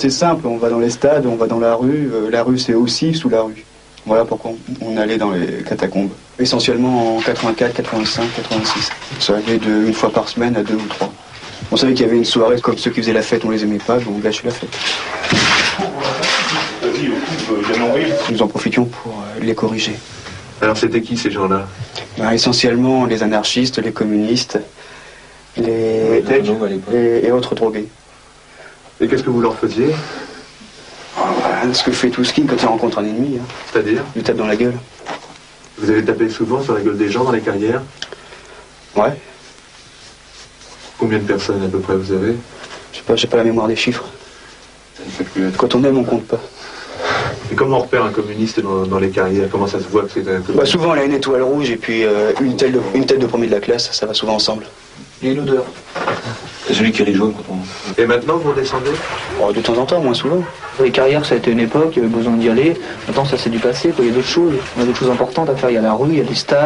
c'est simple, on va dans les stades, on va dans la rue c'est aussi sous la rue. Voilà pourquoi on allait dans les catacombes. Essentiellement en 84, 85, 86. Ça allait de une fois par semaine à 2 ou 3. On savait qu'il y avait une soirée, comme ceux qui faisaient la fête, on les aimait pas, donc on gâchait la fête. Nous en profitions pour les corriger. Alors c'était qui ces gens-là? Essentiellement les anarchistes, les communistes, et autres drogués. Et qu'est-ce que vous leur faisiez? Ce que fait tout ski quand il rencontre un ennemi. Hein. C'est-à-dire? Il lui tape dans la gueule. Vous avez tapé souvent sur la gueule des gens dans les carrières? Ouais. Combien de personnes à peu près vous avez? Je sais pas, j'ai pas la mémoire des chiffres. Quand on aime, on compte pas. Et comment on repère un communiste dans les carrières? Comment ça se voit que c'est un communiste? Souvent, elle a une étoile rouge et puis une tête de premier de la classe, ça va souvent ensemble. Il y a une odeur. C'est celui qui rit jaune quand on... Et maintenant, vous redescendez? De temps en temps, moins souvent. Les carrières, ça a été une époque, il y avait besoin d'y aller. Maintenant, ça c'est du passé, quoi. Il y a d'autres choses. On a d'autres choses importantes à faire. Il y a la rue, il y a des stades.